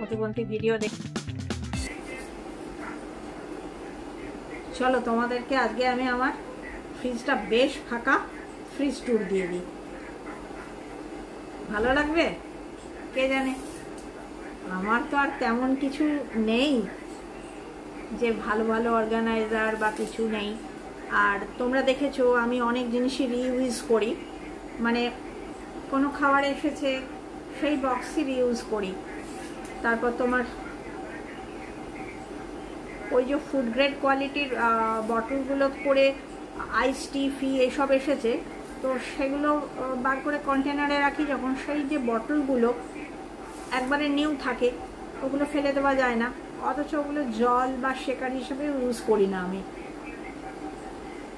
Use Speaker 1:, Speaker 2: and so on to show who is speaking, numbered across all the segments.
Speaker 1: প্রতিবন্ধী ভিডিও দেখ। চলো তোমাদেরকে আজকে আমি আমার ফ্রিজটা বেশ ফাঁকা ফ্রিজ ট্যুর দিয়ে দিই। ভালো লাগবে কে জানে। আমার তো আর তেমন কিছু নেই যে ভালো ভালো অর্গানাইজার বা কিছু নেই। আর তোমরা দেখেছো আমি অনেক জিনিসই রিইউজ করি, মানে কোনো খাবার এসেছে সেই বক্সই রিইউজ করি। তারপর তোমার ওই যে ফুড গ্রেড কোয়ালিটির বটলগুলো করে আইস টি ফি এসব এসেছে, তো সেগুলো বার করে কন্টেনারে রাখি। যখন সেই যে বটলগুলো একবারে নিউ থাকে ওগুলো ফেলে দেওয়া যায় না, অথচ ওগুলো জল বা শেকার হিসেবে ইউজ করি না আমি।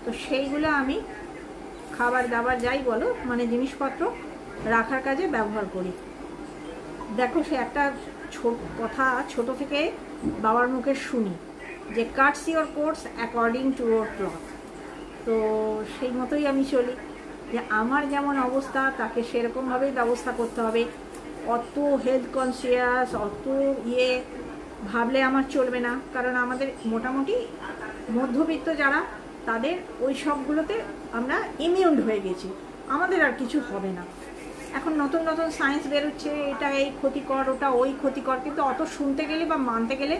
Speaker 1: তো সেইগুলো আমি খাবার দাবার যাই বলো মানে জিনিসপত্র রাখার কাজে ব্যবহার করি। দেখো সে একটা কথা ছোট থেকে বাবার মুখে শুনি যে Katz your course according to your cloth. তো সেই মতোই আমি চলি, যে আমার যেমন অবস্থা তাকে সেরকমভাবেই ব্যবস্থা করতে হবে। অত হেলথ কনসিয়াস অত ভাবলে আমার চলবে না, কারণ আমাদের মোটামুটি মধ্যবিত্ত যারা তাদের ওই সবগুলোতে আমরা ইমিউন হয়ে গেছি, আমাদের আর কিছু হবে না। এখন নতুন নতুন সায়েন্স বেরোচ্ছে, এটা এই ক্ষতিকর ওটা ওই ক্ষতিকর, কিন্তু অত শুনতে গেলে বা মানতে গেলে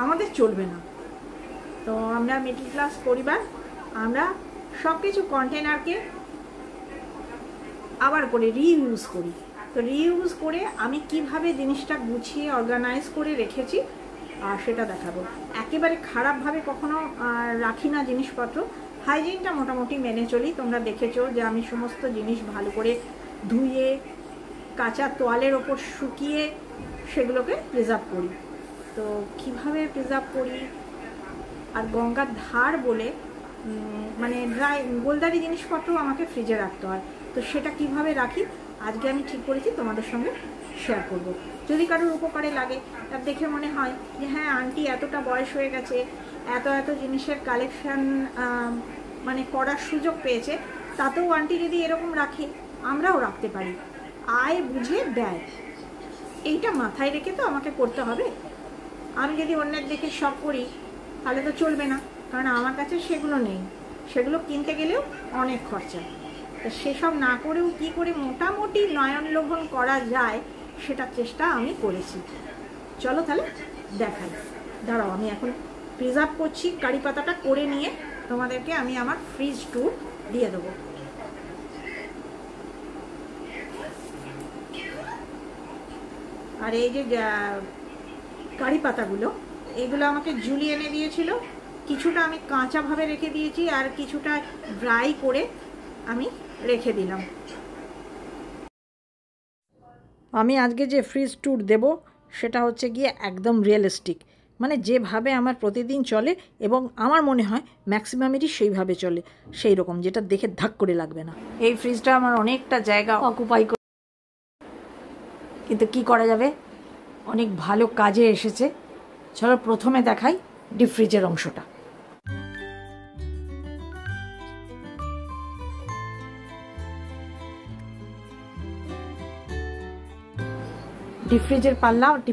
Speaker 1: আমাদের চলবে না। তো আমরা মিডল ক্লাস পরিবার, আমরা সব কিছু কন্টেনারকে আবার করে রিইউজ করি। তো রিইউজ করে আমি কিভাবে জিনিসটা গুছিয়ে অর্গানাইজ করে রেখেছি আর সেটা দেখাবো। একেবারে খারাপভাবে কখনো রাখি না জিনিসপত্র, হাইজিনটা মোটামুটি মেনে চলি। তোমরা দেখেছো যে আমি সমস্ত জিনিস ভালো করে ধুয়ে কাঁচা তোয়ালের ওপর শুকিয়ে সেগুলোকে প্রিজার্ভ করি। তো কিভাবে প্রিজার্ভ করি, আর গঙ্গার ধার বলে মানে ড্রাই গোলদারি জিনিসপত্র আমাকে ফ্রিজে রাখতে হয়, তো সেটা কিভাবে রাখি আজকে আমি ঠিক করেছি তোমাদের সঙ্গে শেয়ার করব। যদি কারোর উপকারে লাগে, তার দেখে মনে হয় যে হ্যাঁ আন্টি এতটা বয়স হয়ে গেছে, এত এত জিনিসের কালেকশান মানে করার সুযোগ পেয়েছে, তাতেও আন্টি যদি এরকম রাখে আমরাও রাখতে পারি। আয় বুঝে দেয়, এইটা মাথায় রেখে তো আমাকে করতে হবে। আমি যদি অন্যের দেখে সব করি তাহলে তো চলবে না, কারণ আমার কাছে সেগুলো নেই, সেগুলো কিনতে গেলেও অনেক খরচা। তো সেসব না করেও কি করে মোটামুটি নয়নলোভন করা যায় সেটার চেষ্টা আমি করেছি। চলো তাহলে দেখাই। দাঁড়াও আমি এখন প্রিজার্ভ করছি, কারি পাতাটা করে নিয়ে তোমাদেরকে আমি আমার ফ্রিজ ট্যুর দিয়ে দেবো। আর এই যে কারি পাতাগুলো, এগুলো আমাকে জুলি এনে দিয়েছিল। কিছুটা আমি কাঁচাভাবে রেখে দিয়েছি আর কিছুটা ড্রাই করে আমি রেখে দিলাম। আমি আজকে যে ফ্রিজ ট্যুর দেব সেটা হচ্ছে গিয়ে একদম রিয়েলিস্টিক, মানে যেভাবে আমার প্রতিদিন চলে এবং আমার মনে হয় ম্যাক্সিমামেরই সেইভাবে চলে, সেই রকম যেটা দেখে ধাক করে লাগবে না। এই ফ্রিজটা আমার অনেকটা জায়গা অকুপাই করে, কিন্তু কি করা যাবে, অনেক ভালো কাজে এসেছে। চলো প্রথমে দেখাই ডিপ ফ্রিজের অংশটা। ডিপ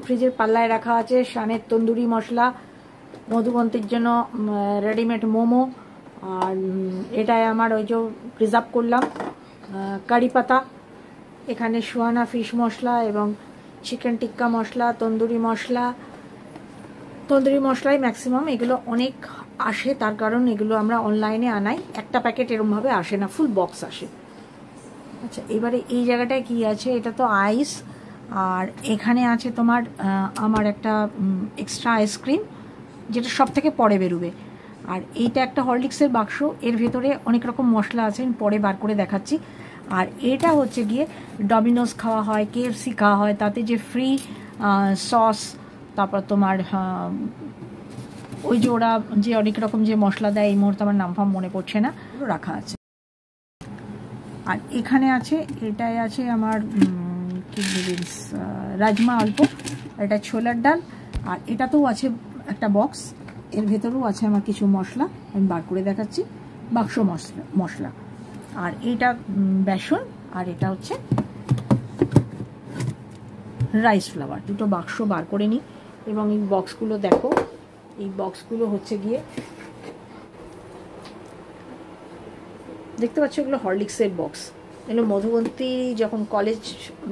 Speaker 1: ফ্রিজের পাল্লায় রাখা আছে শানের তন্দুরি মশলা, মধুবন্তীর জন্য রেডিমেড মোমো, আর এটাই আমার ওই যে প্রিজার্ভ করলাম কারি পাতা, এখানে সুহানা ফিশ মশলা এবং চিকেন টিক্কা মশলা, তন্দুরি মশলাই ম্যাক্সিমাম এগুলো অনেক আসে, তার কারণ এগুলো আমরা অনলাইনে আনাই, একটা প্যাকেট এরমভাবে আসে না, ফুল বক্স আসে। আচ্ছা এবারে এই জায়গাটায় কি আছে, এটা তো আইস, আর এখানে আছে তোমার আমার একটা এক্সট্রা আইসক্রিম যেটা সব থেকে পরে বেরোবে, আর এইটা একটা হরলিক্সের বাক্স, এর ভেতরে অনেক রকম মশলা আছে, আমি পরে বার করে দেখাচ্ছি। আর এটা হচ্ছে গিয়ে ডমিনোস খাওয়া হয়, KFC খাওয়া হয়, তাতে যে ফ্রি সস, তারপর তোমার ওই যে ওরা যে অনেক রকম যে মশলা দেয়, এই মুহূর্তে আমার নাম ফাম মনে পড়ছে না, রাখা আছে। আর এখানে আছে, এটাই আছে আমার রাজমা অল্প, এটা ছোলার ডাল, আর এটাতেও আছে একটা বক্স, এর ভেতরেও আছে আমার কিছু মশলা, আমি বার করে দেখাচ্ছি, বাক্স মশলা। আর এটা বেসন, আর এটা হচ্ছে রাইস ফ্লাওয়ার। দুটো বাক্স বার করে নিই এবং এই বক্সগুলো দেখো, এই বক্সগুলো হচ্ছে গিয়ে দেখতে পাচ্ছ, এগুলো হরলিক্সের বক্স। এগুলো মধুবন্তী যখন কলেজ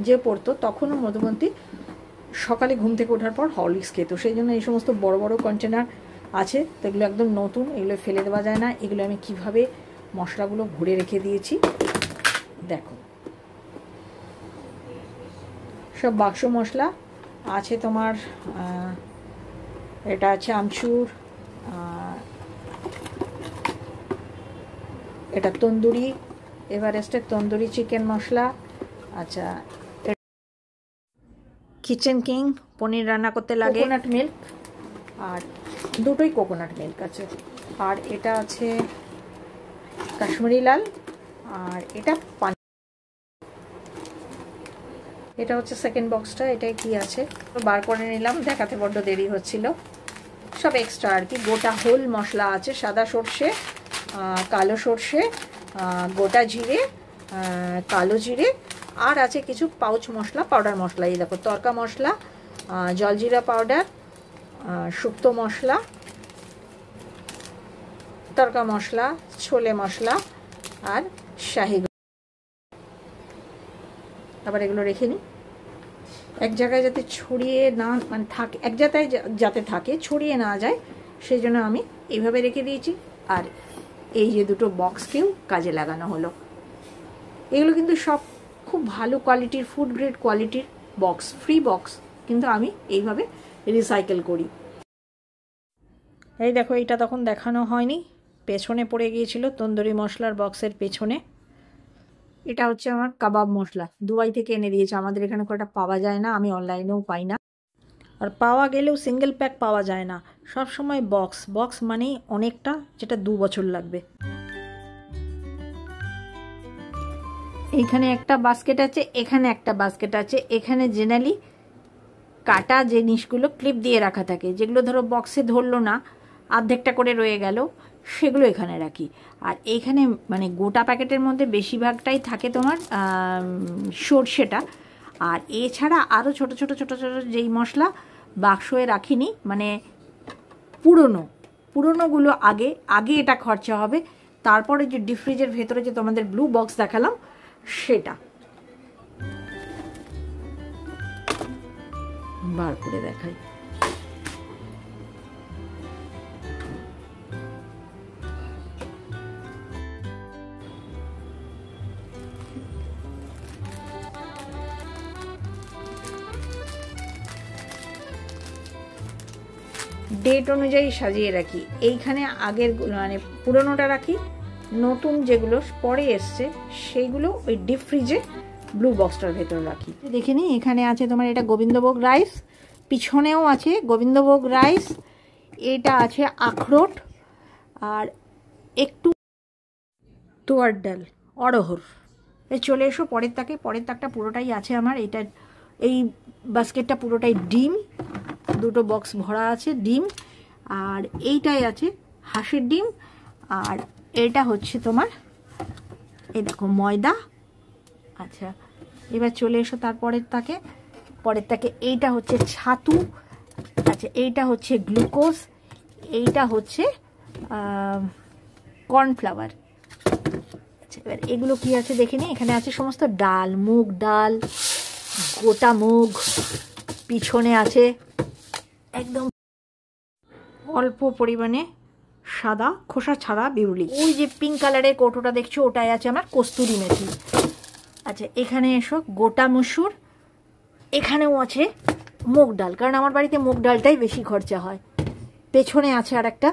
Speaker 1: যে পড়তো তখনও মধুবন্তী সকালে ঘুম থেকে ওঠার পর হরলিক্স খেত, সেই জন্য এই সমস্ত বড় বড় কন্টেনার আছে। তো এগুলো একদম নতুন, এগুলো ফেলে দেওয়া যায় না। এগুলো আমি কিভাবে মশলাগুলো ভরে রেখে দিয়েছি দেখো। সব বাক্স মশলা আছে তোমার। এটা আছে আমচুর, এটা তন্দুরি, এভারেস্টের তন্দুরি চিকেন মশলা। আচ্ছা, কিচেন কিং পনির রান্না করতে লাগে, কোকোনাট মিল্ক, আর দুটোই কোকোনাট মিল্ক আছে। আর এটা আছে কাশ্মীরি লাল, আর এটা পানি। এটা হচ্ছে সেকেন্ড বক্সটা। এটাই কি আছে বার করে নিলাম, দেখাতে বড্ড দেরি হচ্ছিল। সব এক্সট্রা আর কি। গোটা হোল মশলা আছে, সাদা সর্ষে, কালো সর্ষে, গোটা জিরে, কালো জিরে, আর আছে কিছু পাউচ মশলা, পাউডার মশলা। এই দেখো, তড়কা মশলা, জলজিরা পাউডার, শুক্তো মশলা, তড়কা মশলা, ছোলে মশলা, আর শাহি। আবার এগুলো রেখে নিই এক জায়গায়, যাতে ছড়িয়ে না মানে থাকে, এক জায়গায় যাতে থাকে, ছড়িয়ে না যায়, সেই জন্য আমি এইভাবে রেখে দিয়েছি। আর এই যে দুটো বক্সকেও কাজে লাগানো হলো। এগুলো কিন্তু সব খুব ভালো কোয়ালিটির, ফুড গ্রেড কোয়ালিটির বক্স, ফ্রি বক্স, কিন্তু আমি এইভাবে রিসাইকেল করি। এই দেখো, এইটা তখন দেখানো হয়নি, পেছনে পড়ে গিয়েছিল তন্দুরি মশলার বক্সের পেছনে। এটা হচ্ছে আমার কাবাব মশলা, দুবাই থেকে এনে দিয়েছে। আমাদের এখানে খুব একটা পাওয়া যায় না, আমি অনলাইনেও পাই না, আর পাওয়া গেলেও সিঙ্গেল প্যাক পাওয়া যায় না, সব সময় বক্স। বক্স মানেই অনেকটা, যেটা 2 বছর লাগবে। এইখানে একটা বাস্কেট আছে, এখানে একটা বাস্কেট আছে। এখানে জেনারেলি কাটা জিনিসগুলো ক্লিপ দিয়ে রাখা থাকে, যেগুলো ধরো বক্সে ধরলো না, অর্ধেকটা করে রয়ে গেল, সেগুলো এখানে রাখি। আর এইখানে মানে গোটা প্যাকেটের মধ্যে বেশিরভাগটাই থাকে তোমার সর্ষেটা। আর এছাড়া আরও ছোট ছোট ছোট ছোট যেই মশলা বাক্সয়ে রাখিনি, মানে পুরনোগুলো আগে এটা খরচা হবে, তারপরে যে ডিপ ফ্রিজের ভেতরে যে তোমাদের ব্লু বক্স দেখালাম সেটা বার করে দেখাই। ডেট অনুযায়ী সাজিয়ে রাখি। এইখানে আগের মানে পুরনোটা রাখি, নতুন যেগুলো পরে এসছে সেইগুলো ওই ডিপ ফ্রিজে ব্লু বক্সটার ভেতর রাখি। দেখে নিই, এখানে আছে তোমার এটা গোবিন্দভোগ রাইস, পিছনেও আছে গোবিন্দভোগ রাইস, এটা আছে আখরোট, আর একটু তুয়ার ডাল, অড়হর। চলে এসো পরের তাকে। পরের তাকটা পুরোটাই আছে আমার। এটা এই বাস্কেটটা পুরোটাই ডিম, দুটো বক্স ভরা আছে ডিম। আর এইটাই আছে হাঁসের ডিম, আর এটা হচ্ছে তোমার এই দেখো ময়দা। আচ্ছা, এবার চলে এসো তারপরের তাকে। পরের তাকে এইটা হচ্ছে ছাতু, আচ্ছা এইটা হচ্ছে গ্লুকোজ, এইটা হচ্ছে কর্নফ্লাওয়ার। আচ্ছা, এবার এগুলো কি আছে দেখে নিই। এখানে আছে সমস্ত ডাল, মুগ ডাল, গোটা মুগ, পিছনে আছে একদম অল্প পরিমাণে সাদা খোসা ছাড়া বিউলি। ওই যে পিঙ্ক কালারের কৌটোটা দেখছো, ওটাই আছে আমার কস্তুরি মেথি। আচ্ছা, এখানে এসো গোটা মসুর, এখানেও আছে মুগ ডাল, কারণ আমার বাড়িতে মুগ ডালটাই বেশি খরচা হয়। পেছনে আছে আর একটা,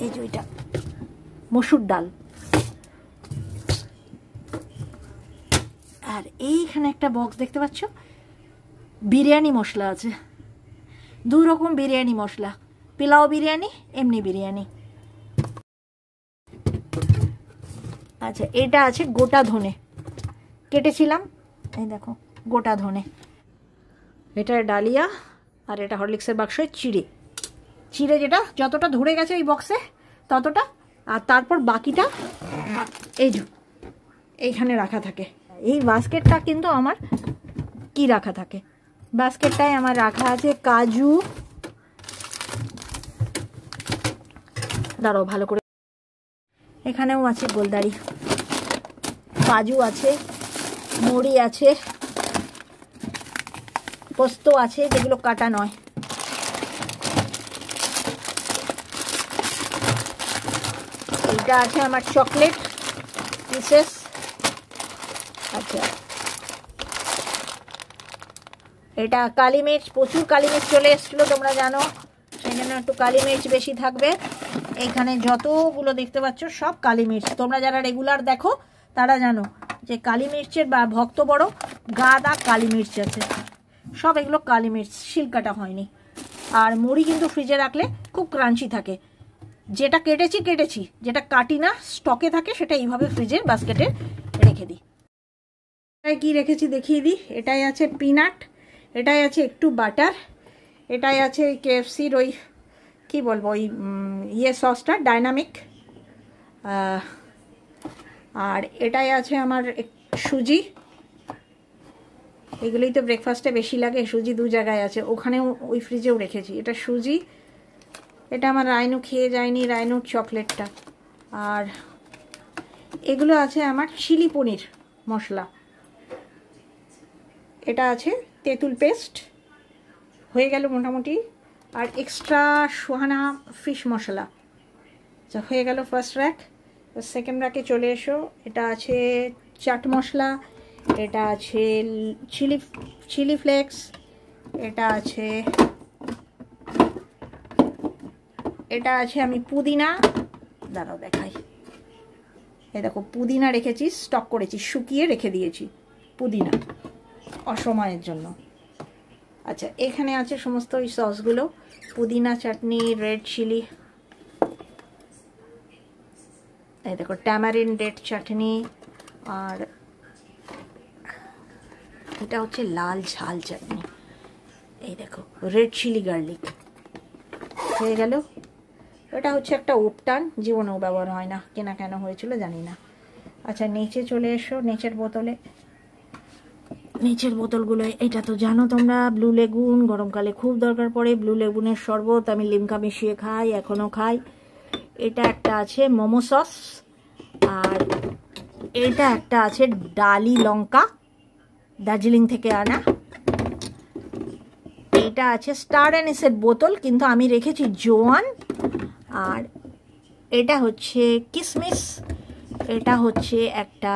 Speaker 1: এই যে ওইটা মসুর ডাল। আর এইখানে একটা বক্স দেখতে পাচ্ছ, বিরিয়ানি মশলা আছে, 2 রকম বিরিয়ানি মশলা, পোলাও বিরিয়ানি, এমনি বিরিয়ানি। আচ্ছা, এটা আছে গোটা ধনে, কেটেছিলাম, এই দেখো গোটা ধনে। এটা ডালিয়া, আর এটা হরলিক্সের বাক্সের চিড়ে যেটা যতটা ধরে গেছে এই বক্সে ততটা, আর তারপর বাকিটা এই যে এইখানে রাখা থাকে। এই বাস্কেটটা কিন্তু আমার কি রাখা থাকে, বাস্কেটটায় আমার রাখা আছে কাজু, দাঁড়াও ভালো করে, এখানেও আছে গোলদারি, কাজু আছে, মুড়ি আছে, পোস্ত আছে যেগুলো কাটা নয়, এইটা আছে আমার চকলেট পিসেস। আচ্ছা, এটা কালি মির্চ, প্রচুর কালি মির্চ চলে এসেছিলো তোমরা জানো, সেই জন্য একটু কালি মির্চ বেশি থাকবে। এইখানে যতগুলো দেখতে পাচ্ছ সব কালি মির্চ, তোমরা যারা রেগুলার দেখো তারা জানো যে কালি মির্চের বা ভক্ত বড়, গাদা কালি মির্চ আছে, সব এগুলো কালি মির্চ, শিলকাটা হয়নি। আর মুড়ি কিন্তু ফ্রিজে রাখলে খুব ক্রাঞ্চি থাকে, যেটা কেটেছি, যেটা কাটি না স্টকে থাকে সেটা এইভাবে ফ্রিজের বাস্কেটে রেখে দিই। এটাই কি রেখেছি দেখিয়ে দিই। এটাই আছে পিনাট, এটাই আছে একটু বাটার, এটাই আছে কেএফসির ওই কি বলবো ওই সসটা ডাইনামিক, আর এটাই আছে আমার সুজি, এগুলোই তো ব্রেকফাস্টে বেশি লাগে, সুজি 2 জায়গায় আছে, ওখানেও ওই ফ্রিজেও রেখেছি। এটা সুজি, এটা আমার রাইনু খেয়ে যায়নি, রাইনুর চকলেটটা। আর এগুলো আছে আমার চিলি পনির মশলা, এটা আছে তেঁতুল পেস্ট, হয়ে গেল মোটামুটি। আর এক্সট্রা সোহানা ফিশ মশলা, যা হয়ে গেল ফার্স্ট র্যাক। সেকেন্ড র্যাকে চলে এসো, এটা আছে চাট মশলা, এটা আছে চিলি ফ্লেক্স, এটা আছে আমি পুদিনা, দাঁড়াও দেখাই, এই দেখো পুদিনা রেখেছি, স্টক করেছি, শুকিয়ে রেখে দিয়েছি পুদিনা অসময়ের জন্য। আচ্ছা, এখানে আছে সমস্ত ওই সসগুলো, পুদিনা চাটনি, রেড চিলি, এই দেখো ট্যামারিন রেড চাটনি, আর এটা হচ্ছে লাল ঝাল চাটনি, এই দেখো রেড চিলি গার্লিক, হয়ে গেল। এটা হচ্ছে একটা উপটান, জীবনেও ব্যবহার হয় না, কেনা কেন হয়েছিল জানি না। আচ্ছা, নিচে চলে এসো, নিচের বোতলগুলো, এটা তো জানো তোমরা, ব্লু লেগুন, গরমকালে খুব দরকার পড়ে ব্লু লেগুনের শরবত, আমি লিমকা মিশিয়ে খাই, এখনও খাই। এটা একটা আছে মোমো সস, আর এটা একটা আছে ডালি লঙ্কা, দার্জিলিং থেকে আনা। এটা আছে স্টার অ্যানিসের বোতল, কিন্তু আমি রেখেছি জোয়ান। আর এটা হচ্ছে কিসমিস, এটা হচ্ছে একটা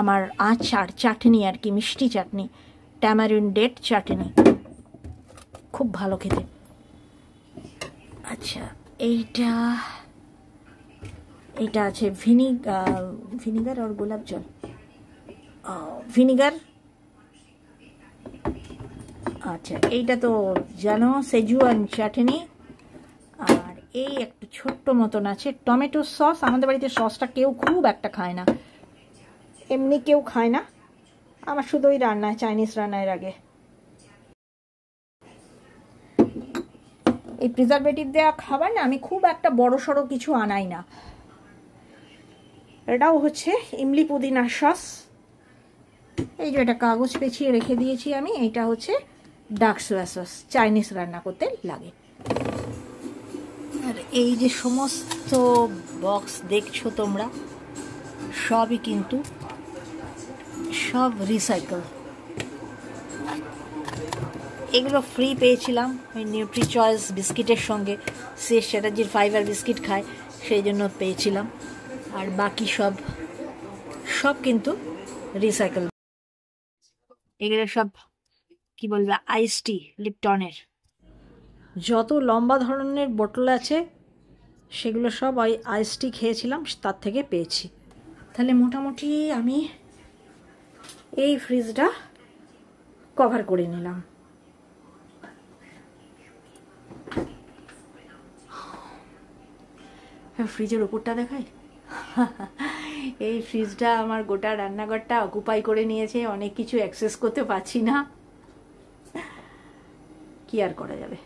Speaker 1: আমার আচার চাটনি আর কি, মিষ্টি চাটনি, ট্যামারিন ডেট চাটনি, খুব ভালো খেতে। আচ্ছা, এইটা আছে ভিনিগার আর গোলাপ জল, ভিনিগার। আচ্ছা, এইটা তো জানো সেজুয়ান চাটনি। আর এই একটু ছোট্ট মতন আছে টমেটো সস, আমাদের বাড়িতে সসটা কেউ খুব একটা খায় না, এমনি কেউ খায় না, আমার শুধু ওই রান্নায়, চাইনিজ রান্নার আগে। এই প্রিজারভেটিভ দেওয়া খাবার না আমি খুব একটা বড় সড়ো কিছু আনাই না। এটাও হচ্ছে ইমলি পুদিনা সস, এই যে এটা কাগজ পেঁচিয়ে রেখে দিয়েছি আমি, এইটা হচ্ছে ডার্ক সোয়া সস, চাইনিজ রান্না করতে লাগে। আর এই যে সমস্ত বক্স দেখছো তোমরা, সবই কিন্তু সব রিসাইকেল, এগুলো ফ্রি পেয়েছিলাম ওই নিউট্রি চয়েস বিস্কিটের সঙ্গে, সে চ্যাটার্জির ফাইবার বিস্কিট খায় সেই জন্য পেয়েছিলাম। আর বাকি সব কিন্তু রিসাইকেল। এগুলো সব কি বলবে আইস টি, লিপটনের যত লম্বা ধরনের বোতল আছে সেগুলো সব ওই আইস টি খেয়েছিলাম, তার থেকে পেয়েছি। তাহলে মোটামুটি আমি এই ফ্রিজটা কভার করে নিলাম। ফ্রিজের ওপরটা দেখাই, এই ফ্রিজটা আমার গোটা রান্নাঘরটা অকুপাই করে নিয়েছে, অনেক কিছু অ্যাক্সেস করতে পারছি না, কি আর করা যাবে।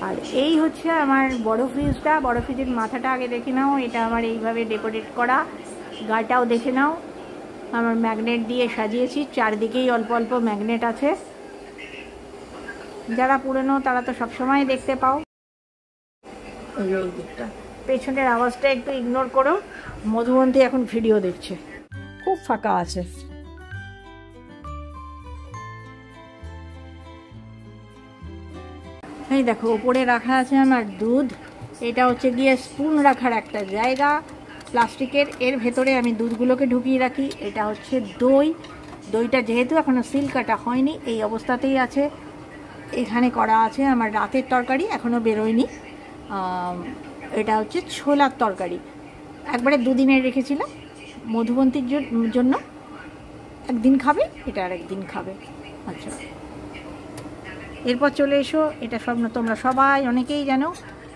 Speaker 1: আর এই হচ্ছে আমার বড় ফ্রিজটা, বড় ফ্রিজের মাথাটা আগে দেখে নাও, এটা আমার এইভাবে ডেকোরেট করা, গাটাও দেখে নাও, আমার ম্যাগনেট দিয়ে সাজিয়েছি, চারদিকেই অল্প অল্প ম্যাগনেট আছে। যারা পুরনো তারা তো সবসময় দেখতে পাও। এই দিকটা পেছনের আওয়াজটা একটু ইগনোর করো, মধুবন্তী এখন ভিডিও দেখছে, খুব ফাঁকা আছে। এই দেখো ওপরে রাখা আছে আমার দুধ, এটা হচ্ছে গিয়ে স্পুন রাখার একটা জায়গা প্লাস্টিকের, এর ভেতরে আমি দুধগুলোকে ঢুকিয়ে রাখি। এটা হচ্ছে দই, দইটা যেহেতু এখনও সিল কাটা হয়নি এই অবস্থাতেই আছে। এখানে করা আছে আমার রাতের তরকারি, এখনও বেরোয়নি। এটা হচ্ছে ছোলার তরকারি, একবারে দুদিনের রেখেছিলাম মধুবন্তীর জন্য, একদিন খাবে এটা আর একদিন খাবে। আচ্ছা, এরপর চলে এসো, এটা সব তোমরা সবাই অনেকেই জানো,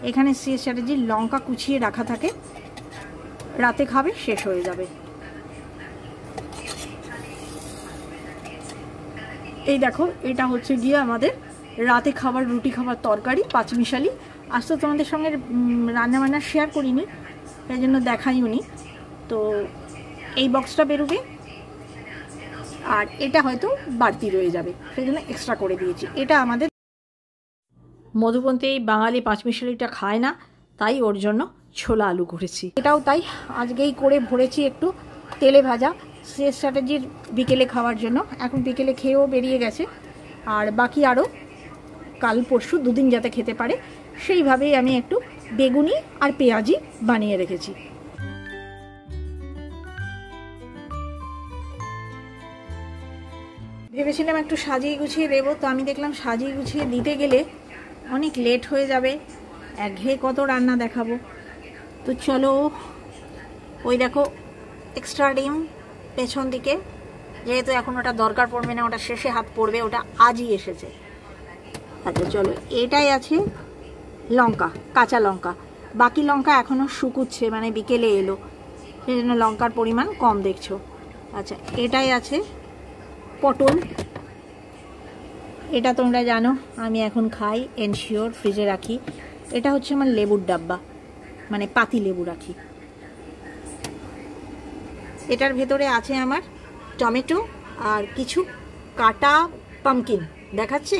Speaker 1: এখানে সিএস চ্যাটার্জির লঙ্কা কুচিয়ে রাখা থাকে, রাতে খাবে শেষ হয়ে যাবে। এই দেখো এটা হচ্ছে গিয়ে আমাদের রাতে খাবার, রুটি খাবার তরকারি পাঁচমিশালি। আজ তো তোমাদের সঙ্গে রান্নাবান্না শেয়ার করিনি, তাই জন্য দেখাইও নি। তো এই বক্সটা বেরোবে, আর এটা হয়তো বাড়তি রয়ে যাবে, সেই জন্য এক্সট্রা করে দিয়েছি। এটা আমাদের মধুবন্তী এই বাঙালি পাঁচমিশালিটা খায় না, তাই ওর জন্য ছোলা আলু করেছি। এটাও তাই আজকেই করে ভরেছি একটু তেলে ভাজা, সিএস চ্যাটার্জির বিকেলে খাওয়ার জন্য। এখন বিকেলে খেয়েও বেরিয়ে গেছে, আর বাকি আরও কাল পরশু দুদিন যাতে খেতে পারে সেইভাবেই আমি একটু বেগুনি আর পেঁয়াজি বানিয়ে রেখেছি। ভেবেছিলাম একটু সাজিয়ে গুছিয়ে দেবো, তো আমি দেখলাম সাজিয়ে গুছিয়ে দিতে গেলে অনেক লেট হয়ে যাবে, একঘেয়ে কত রান্না দেখাবো। তো চলো, ওই দেখো এক্সট্রা ডিম পেছন দিকে, যেহেতু এখন ওটা দরকার পড়বে না, ওটা শেষে হাত পড়বে, ওটা আজই এসেছে। আচ্ছা চলো, এটাই আছে লঙ্কা, কাঁচা লঙ্কা, বাকি লঙ্কা এখনও শুকুচ্ছে, মানে বিকেলে এলো, সেই জন্য লঙ্কার পরিমাণ কম দেখছো। আচ্ছা, এটাই আছে পটল, এটা তোমরা জানো আমি এখন খাই, এনশিওর ফ্রিজে রাখি। এটা হচ্ছে আমার লেবুর ডাব্বা, মানে পাতি লেবু রাখি। এটার ভেতরে আছে আমার টমেটো আর কিছু কাটা পামকিন, দেখাচ্ছে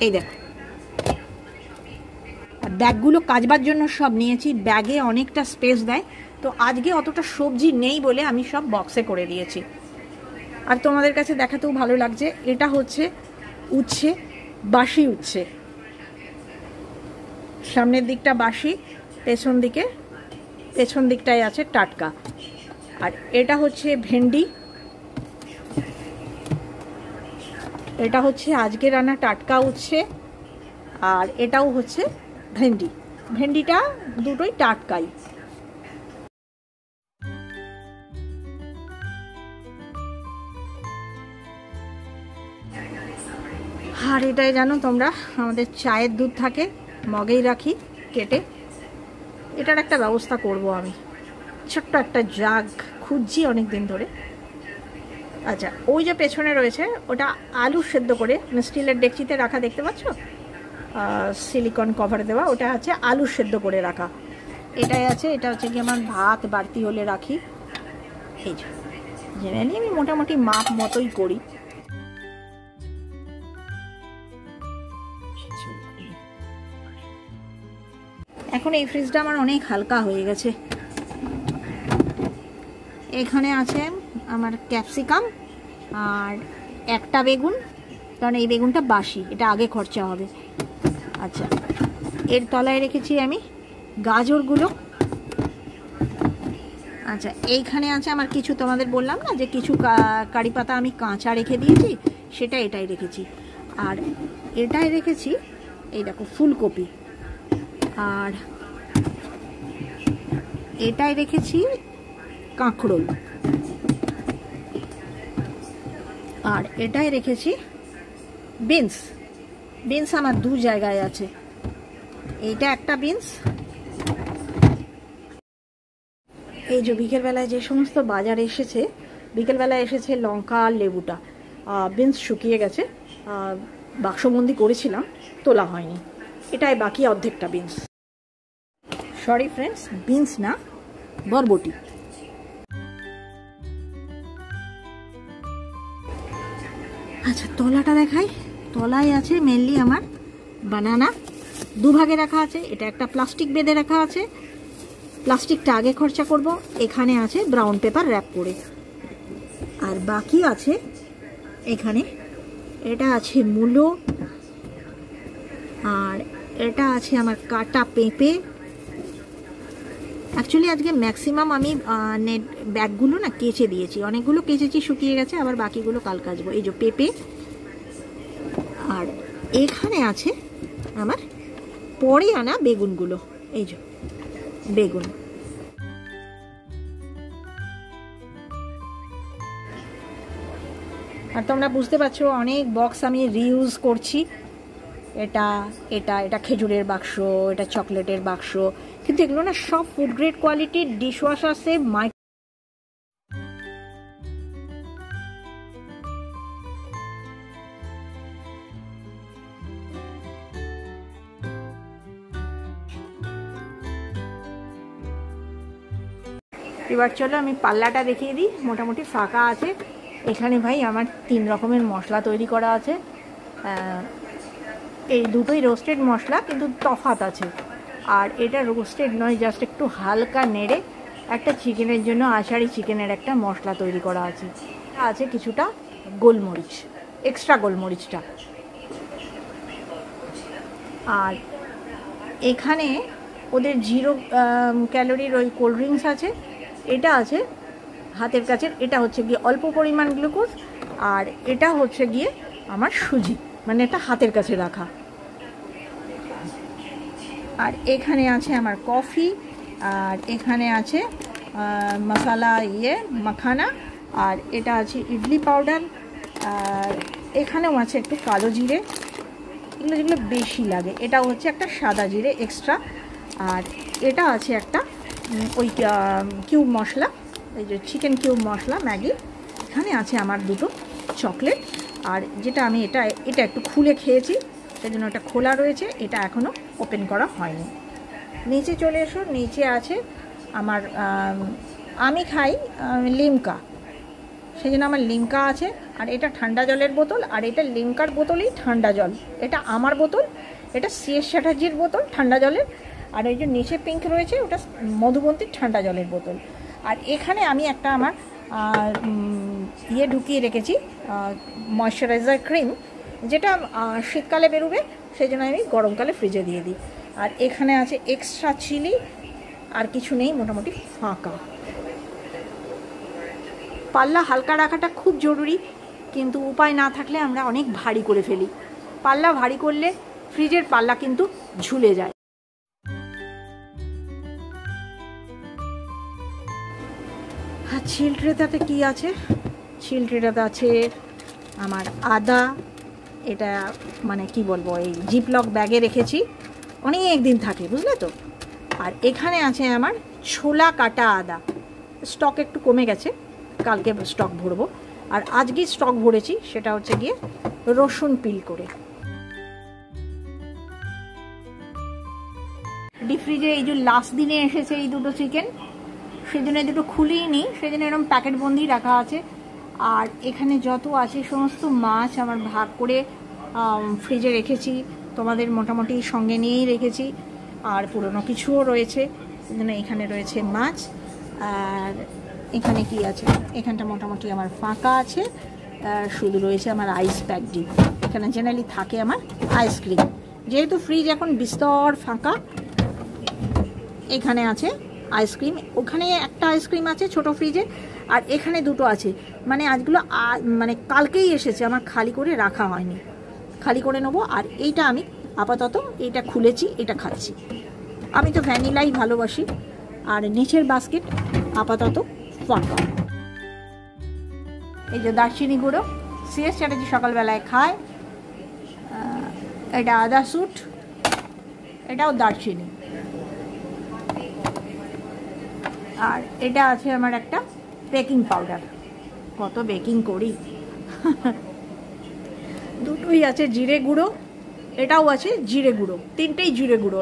Speaker 1: এই দেখো। ব্যাগগুলো কাচবার জন্য সব নিয়েছি, ব্যাগে অনেকটা স্পেস দেয়, তো আজকে অতটা সবজি নেই বলে আমি সব বক্সে করে দিয়েছি। আর তোমাদের কাছে দেখাতেও ভালো লাগছে, এটা হচ্ছে উচ্ছে, বাসি উচ্ছে, সামনের দিকটা বাসি, পেছন দিকটায় আছে টাটকা। আর এটা হচ্ছে ভেন্ডি, এটা হচ্ছে আজকে রান্না টাটকা উচ্ছে, আর এটাও হচ্ছে ভেন্ডি, ভেন্ডিটা দুটোই টাটকাই। আর এটাই জানো তোমরা, আমাদের চায়ের দুধ থাকে, মগেই রাখি কেটে, এটার একটা ব্যবস্থা করব আমি, ছোট্ট একটা জাগ খুঁজছি অনেক দিন ধরে। আচ্ছা, ওই যে পেছনে রয়েছে ওটা আলু সেদ্ধ করে স্টিলের ডেকচিতে রাখা, দেখতে পাচ্ছ সিলিকন কভার দেওয়া, ওটা আছে আলু সেদ্ধ করে রাখা। এটাই আছে, এটা হচ্ছে কি আমার ভাত বাড়তি হলে রাখি। এই যে জেনারেলি আমি মোটামুটি মাপ মতোই করি। এখন এই ফ্রিজটা আমার অনেক হালকা হয়ে গেছে। এখানে আছে আমার ক্যাপসিকাম আর একটা বেগুন, কারণ এই বেগুনটা বাসি, এটা আগে খরচা হবে। আচ্ছা, এর তলায় রেখেছি আমি গাজরগুলো। আচ্ছা, এইখানে আছে আমার কিছু, তোমাদের বললাম না যে কিছু কারি পাতা আমি কাঁচা রেখে দিয়েছি, সেটা এটাই রেখেছি। আর এটাই রেখেছি এই দেখো ফুলকপি, আর এটাই রেখেছি কাঁকরোল, আর এটাই রেখেছি বিনস। বিনস আমার দু জায়গায় আছে, এইটা একটা বিনস। এই যে বিকেলবেলায় যে সমস্ত বাজার এসেছে, বিকেলবেলায় এসেছে লঙ্কা আর লেবুটা, বিনস শুকিয়ে গেছে, বাক্সবন্দি করেছিলাম, তোলা হয়নি, এটাই বাকি অর্ধেকটা বিনস। সরি ফ্রেন্ডস, বিনস না, বরবটি। আচ্ছা তলাটা দেখাই। তলায় আছে মেনলি আমার বানানা, দুভাগে রাখা আছে। এটা একটা প্লাস্টিক বেঁধে রাখা আছে, প্লাস্টিকটা আগে খরচা করব। এখানে আছে ব্রাউন পেপার র্যাপ করে। আর বাকি আছে এখানে, এটা আছে মূলো, আর এটা আছে আমার কাটা পেঁপে। অ্যাকচুয়ালি আজকে ম্যাক্সিমাম আমি নেট ব্যাগগুলো না কেচে দিয়েছি, অনেকগুলো কেচেছি, শুকিয়ে গেছে, আবার বাকিগুলো কাল কাচবো। এই যে পেঁপে। আর এখানে আছে আমার পরে আনা বেগুনগুলো, এই যে বেগুন। আর তোমরা বুঝতে পারছো অনেক বক্স আমি রিইউজ করছি। এটা এটা এটা খেজুরের বাক্স, এটা চকলেটের বাক্স, কিন্তু এগুলো না সব ফুড গ্রেড কোয়ালিটির ডিশওয়াশার সে এবার চলো আমি পাল্লাটা দেখিয়ে দিই। মোটামুটি ফাঁকা আছে। এখানে ভাই আমার 3 রকমের মশলা তৈরি করা আছে। এই দুটোই রোস্টেড মশলা, কিন্তু তফাৎ আছে। আর এটা রোস্টেড নয়, জাস্ট একটু হালকা নেড়ে একটা চিকেনের জন্য আষাঢ়ি চিকেনের একটা মশলা তৈরি করা আছে। আছে কিছুটা গোলমরিচ, এক্সট্রা গোলমরিচটা। আর এখানে ওদের 0 ক্যালোরির ওই কোল্ড ড্রিঙ্কস আছে। এটা আছে হাতের কাছে, এটা হচ্ছে গিয়ে অল্প পরিমাণ গ্লুকোজ। আর এটা হচ্ছে গিয়ে আমার সুজি, মানে এটা হাতের কাছে রাখা। আর এখানে আছে আমার কফি, আর এখানে আছে মশলা মাখানা, আর এটা আছে ইডলি পাউডার, আর এখানেও আছে একটু কালো জিরে, এগুলো যেগুলো বেশি লাগে। এটাও হচ্ছে একটা সাদা জিরে এক্সট্রা। আর এটা আছে একটা ওই কিউব মশলা, এই যে চিকেন কিউব মশলা ম্যাগি। এখানে আছে আমার 2টো চকলেট। আর যেটা আমি এটা একটু খুলে খেয়েছি, সেই জন্য এটা খোলা রয়েছে, এটা এখনও ওপেন করা হয়নি। নিচে চলে এসো, নিচে আছে আমার আমি খাই লিমকা, সেই জন্য আমার লিমকা আছে। আর এটা ঠান্ডা জলের বোতল, আর এটা লিমকার বোতলই ঠান্ডা জল। এটা আমার বোতল, এটা CS চ্যাটার্জির বোতল ঠান্ডা জলের। আর এই যে নিচে পিঙ্ক রয়েছে, ওটা মধুবন্তীর ঠান্ডা জলের বোতল। আর এখানে আমি একটা আমার ঢুকিয়ে রেখেছি ময়শ্চারাইজার ক্রিম, যেটা শীতকালে বেরোবে, সেই জন্য আমি গরমকালে ফ্রিজে দিয়ে দিই। আর এখানে আছে এক্সট্রা চিলি। আর কিছু নেই, মোটামুটি ফাঁকা। পাল্লা হালকা রাখাটা খুব জরুরি, কিন্তু উপায় না থাকলে আমরা অনেক ভারী করে ফেলি। পাল্লা ভারী করলে ফ্রিজের পাল্লা কিন্তু ঝুলে যায়। আর চিলট্রেটাতে কি আছে? চিলট্রেটাতে আছে আমার আদা, এটা মানে কি বলবো, এই জিপলক ব্যাগে রেখেছি, অনেক দিন থাকে, বুঝলে তো। আর এখানে আছে আমার ছোলা কাটা আদা, স্টক একটু কমে গেছে, কালকে স্টক ভরবো। আর আজকে স্টক ভরেছি, সেটা হচ্ছে গিয়ে রসুন পিল করে। ডিপ ফ্রিজে এই যে লাস্ট দিনে এসেছে এই 2টো চিকেন, সেজন্য এই 2টো খুলেই নিই, সেজন্য এরকম প্যাকেট বন্দি রাখা আছে। আর এখানে যত আছে সমস্ত মাছ আমার ভাগ করে ফ্রিজে রেখেছি, তোমাদের মোটামুটি সঙ্গে নিয়েই রেখেছি। আর পুরনো কিছুও রয়েছে, সেজন্য এখানে রয়েছে মাছ। আর এখানে কি আছে, এখানটা মোটামুটি আমার ফাঁকা আছে, শুধু রয়েছে আমার আইস প্যাক ডিপ। এখানে জেনারেলি থাকে আমার আইসক্রিম, যেহেতু ফ্রিজ এখন বিস্তর ফাঁকা। এখানে আছে আইসক্রিম, ওখানে একটা আইসক্রিম আছে ছোট ফ্রিজে, আর এখানে 2টো আছে। মানে আজগুলো মানে কালকেই এসেছে, আমার খালি করে রাখা হয়নি, খালি করে নেবো। আর এইটা আমি আপাতত এইটা খুলেছি, এটা খাচ্ছি। আমি তো ভ্যানিলাই ভালোবাসি। আর নিচের বাস্কেট আপাতত ফাঁকা। এই যে দারচিনি গুঁড়ো, CS চ্যাটার্জি সকালবেলায় খায়। এটা আদা স্যুট, এটাও দারচিনি। আর এটা আছে আমার একটা বেকিং পাউডার, কত বেকিং করি। 2টোই আছে জিরে গুঁড়ো, এটাও আছে জিরে গুঁড়ো, 3টেই জিরে গুঁড়ো।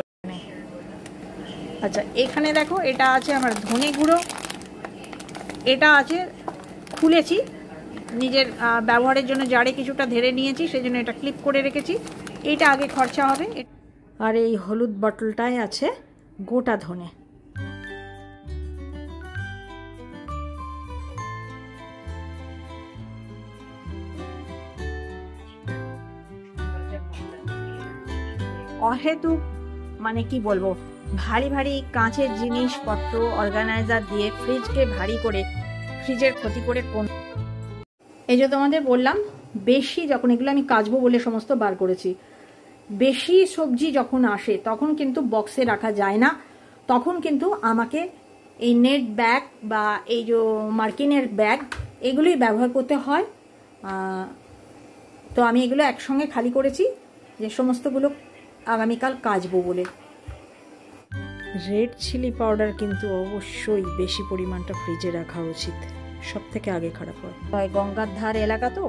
Speaker 1: আচ্ছা এখানে দেখো, এটা আছে আমার ধনে গুঁড়ো, এটা আছে খুলেছি, নিজের ব্যবহারের জন্য জারে কিছুটা ধেরে নিয়েছি, সেই জন্য এটা ক্লিপ করে রেখেছি। এইটা আগে খরচা হবে। আর এই হলুদ বটলটায় আছে গোটা ধনে। অহেতুক মানে কি বলবো, ভারী ভারী কাঁচের জিনিসপত্র অর্গানাইজার দিয়ে ফ্রিজকে ভারী করে ফ্রিজের ক্ষতি করে কোন। এই যে তোমাদের বললাম, বেশি যখন এগুলো আমি কাচবো বলে সমস্ত বার করেছি, বেশি সবজি যখন আসে তখন কিন্তু বক্সে রাখা যায় না, তখন কিন্তু আমাকে এই নেট ব্যাগ বা এই যে মার্কিনের ব্যাগ এগুলোই ব্যবহার করতে হয়। তো আমি এগুলো একসঙ্গে খালি করেছি যে সমস্তগুলো আগামীকাল কাচবো বলে। রেড চিলি পাউডার কিন্তু অবশ্যই বেশি পরিমাণটা ফ্রিজে রাখা উচিত, সব থেকে আগে খারাপ হয়। গঙ্গার ধার এলাকা তো।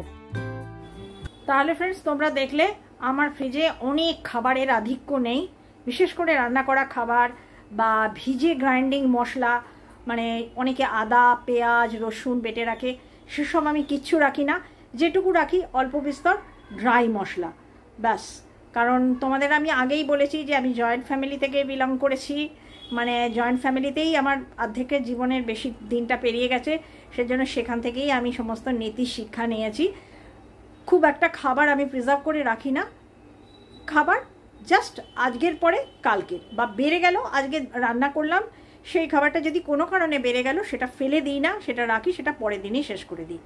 Speaker 1: তাহলে ফ্রেন্ডস, তোমরা দেখলে আমার ফ্রিজে অনেক খাবারের আধিক্য নেই, বিশেষ করে রান্না করা খাবার বা ভিজে গ্রাইন্ডিং মশলা, মানে অনেকে আদা পেঁয়াজ রসুন বেটে রাখে, সেসব আমি কিচ্ছু রাখি না। যেটুকু রাখি অল্প বিস্তর ড্রাই মশলা, ব্যাস। কারণ তোমাদের আমি আগেই বলেছি যে আমি জয়েন্ট ফ্যামিলি থেকে বিলং করেছি, মানে জয়েন্ট ফ্যামিলিতেই আমার অর্ধেকের জীবনের বেশি দিনটা পেরিয়ে গেছে, সেজন্য সেখান থেকেই আমি সমস্ত নীতি শিক্ষা নিয়েছি। খুব একটা খাবার আমি প্রিজার্ভ করে রাখি না, খাবার জাস্ট আজকের পরে কালকে বা বেড়ে গেল, আজকে রান্না করলাম, সেই খাবারটা যদি কোনো কারণে বেড়ে গেল সেটা ফেলে দিই না, সেটা রাখি, সেটা পরের দিনই শেষ করে দিই।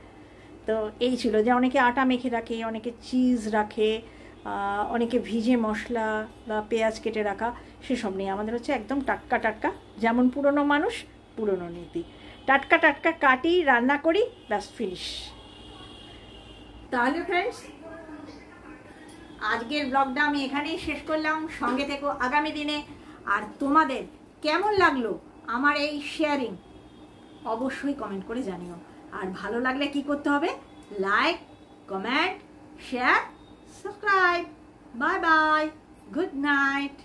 Speaker 1: তো এই ছিল যে অনেকে আটা মেখে রাখে, অনেকে চিজ রাখে, অনেকে ভিজে মশলা বা পেঁয়াজ কেটে রাখা, সেসব নিয়ে আমাদের হচ্ছে একদম টাটকা টাটকা, যেমন পুরনো মানুষ পুরনো নীতি, টাটকা টাটকা কাটি রান্না করি, ব্যাস ফিনিশ। তাহলে ফ্রেন্ডস, আজকের ব্লগটা আমি এখানেই শেষ করলাম। সঙ্গে থেকো আগামী দিনে। আর তোমাদের কেমন লাগলো আমার এই শেয়ারিং অবশ্যই কমেন্ট করে জানিও। আর ভালো লাগলে কি করতে হবে? Like, comment, share, subscribe. Bye bye, good night.